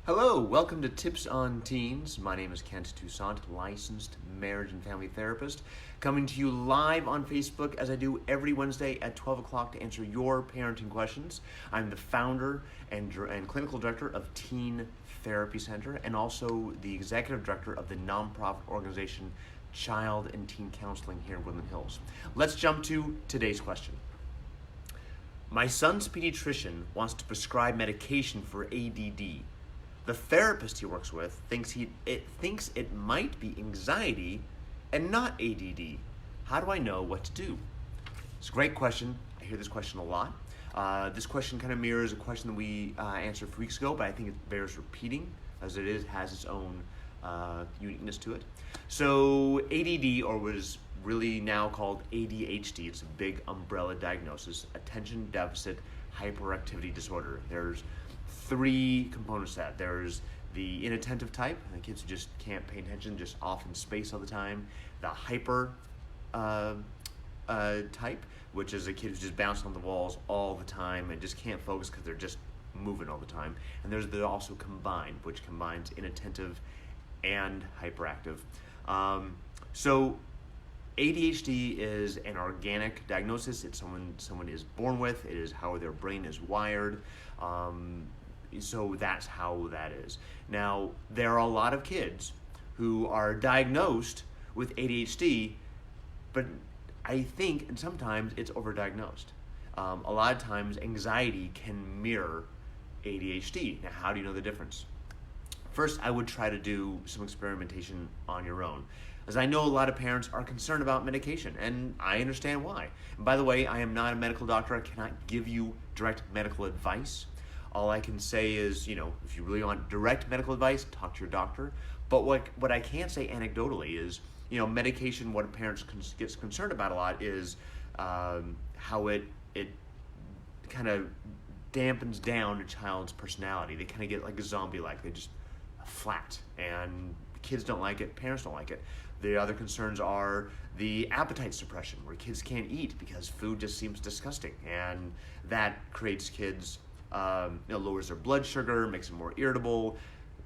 Hello, welcome to Tips on Teens. My name is Kent Toussaint, licensed marriage and family therapist, coming to you live on Facebook as I do every Wednesday at 12 o'clock to answer your parenting questions. I'm the founder and clinical director of Teen Therapy Center and also the executive director of the nonprofit organization Child and Teen Counseling here in Woodland Hills. Let's jump to today's question. My son's pediatrician wants to prescribe medication for ADD. The therapist he works with thinks it might be anxiety and not ADD. How do I know what to do? It's a great question. I hear this question a lot. This question kind of mirrors a question that we answered a few weeks ago, but I think it bears repeating as it has its own uniqueness to it. So ADD, or what is really now called ADHD, it's a big umbrella diagnosis, attention deficit hyperactivity disorder. There's three components to that. There's the inattentive type, the kids who just can't pay attention, just off in space all the time. The hyper type, which is a kid who's just bouncing on the walls all the time and just can't focus because they're just moving all the time. And there's the also combined, which combines inattentive and hyperactive. So ADHD is an organic diagnosis. It's someone is born with. It is how their brain is wired. So that's how that is. Now, there are a lot of kids who are diagnosed with ADHD, but I think, and sometimes it's overdiagnosed. A lot of times, anxiety can mirror ADHD. Now, how do you know the difference? First, I would try to do some experimentation on your own, as I know a lot of parents are concerned about medication, and I understand why. And by the way, I am not a medical doctor. I cannot give you direct medical advice. All I can say is, if you really want direct medical advice, talk to your doctor. But what I can say anecdotally is, medication, what parents gets concerned about a lot is how it kind of dampens down a child's personality. They kind of get like a zombie-like. They just flat, and kids don't like it, parents don't like it. The other concerns are the appetite suppression, where kids can't eat because food just seems disgusting, and that creates kids, lowers their blood sugar, makes them more irritable.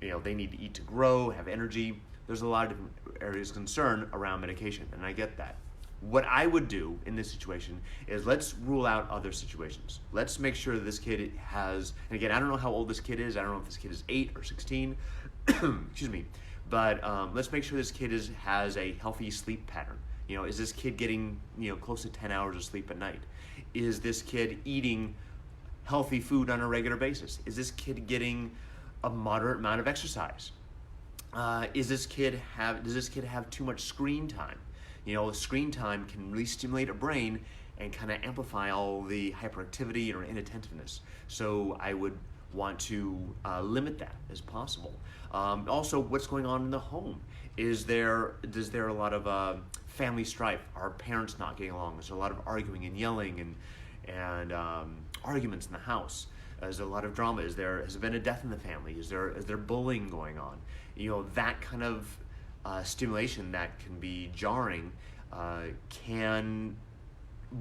They need to eat to grow, have energy. There's a lot of different areas of concern around medication, and I get that. What I would do in this situation is let's rule out other situations. Let's make sure that this kid has, and again, I don't know how old this kid is. I don't know if this kid is 8 or 16. Excuse me. But let's make sure this kid has a healthy sleep pattern. Is this kid getting close to 10 hours of sleep at night? Is this kid eating healthy food on a regular basis? Is this kid getting a moderate amount of exercise? Does this kid have too much screen time? Screen time can really stimulate a brain and kind of amplify all the hyperactivity or inattentiveness. So I would want to limit that as possible. Also, what's going on in the home? Is there a lot of family strife? Are parents not getting along? Is there a lot of arguing and yelling and arguments in the house? Is there a lot of drama? Has there been a death in the family? Is there bullying going on? That kind of stimulation that can be jarring can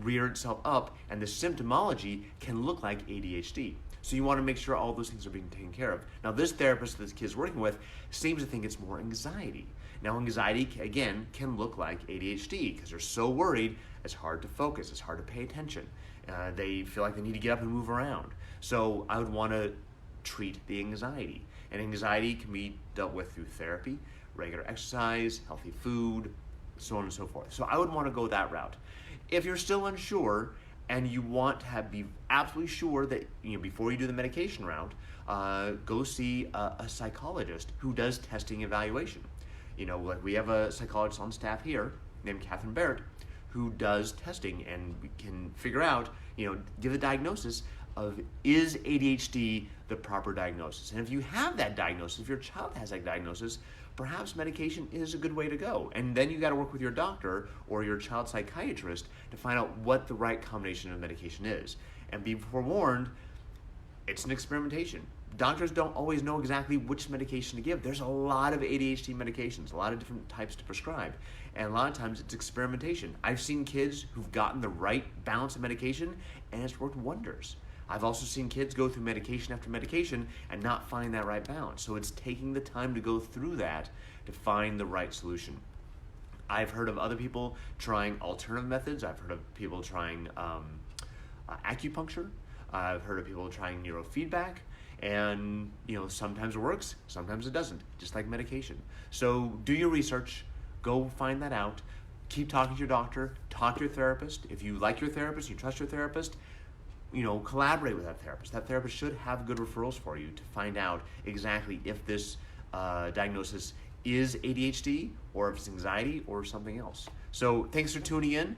rear itself up, and the symptomology can look like ADHD. So you want to make sure all those things are being taken care of. Now, this therapist that this kid's working with seems to think it's more anxiety. Now, anxiety, again, can look like ADHD because they're so worried, it's hard to focus, it's hard to pay attention. They feel like they need to get up and move around. So I would want to treat the anxiety. And anxiety can be dealt with through therapy, regular exercise, healthy food, so on and so forth. So I would want to go that route. If you're still unsure, and you want to be absolutely sure that before you do the medication route, go see a psychologist who does testing evaluation. Like we have a psychologist on staff here named Catherine Barrett who does testing, and we can figure out, give a diagnosis of, is ADHD the proper diagnosis? And if you have that diagnosis, if your child has that diagnosis, perhaps medication is a good way to go. And then you got to work with your doctor or your child psychiatrist to find out what the right combination of medication is. And be forewarned, it's an experimentation. Doctors don't always know exactly which medication to give. There's a lot of ADHD medications, a lot of different types to prescribe. And a lot of times it's experimentation. I've seen kids who've gotten the right balance of medication and it's worked wonders. I've also seen kids go through medication after medication and not find that right balance. So it's taking the time to go through that to find the right solution. I've heard of other people trying alternative methods. I've heard of people trying acupuncture. I've heard of people trying neurofeedback. And sometimes it works, sometimes it doesn't, just like medication. So do your research, go find that out, keep talking to your doctor, talk to your therapist. If you like your therapist, you trust your therapist, collaborate with that therapist. That therapist should have good referrals for you to find out exactly if this diagnosis is ADHD or if it's anxiety or something else. So thanks for tuning in.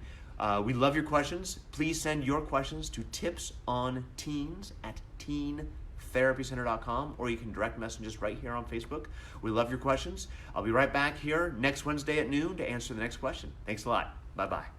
We love your questions. Please send your questions to tipsonteens@teentherapycenter.com, or you can direct message us right here on Facebook. We love your questions. I'll be right back here next Wednesday at noon to answer the next question. Thanks a lot. Bye-bye.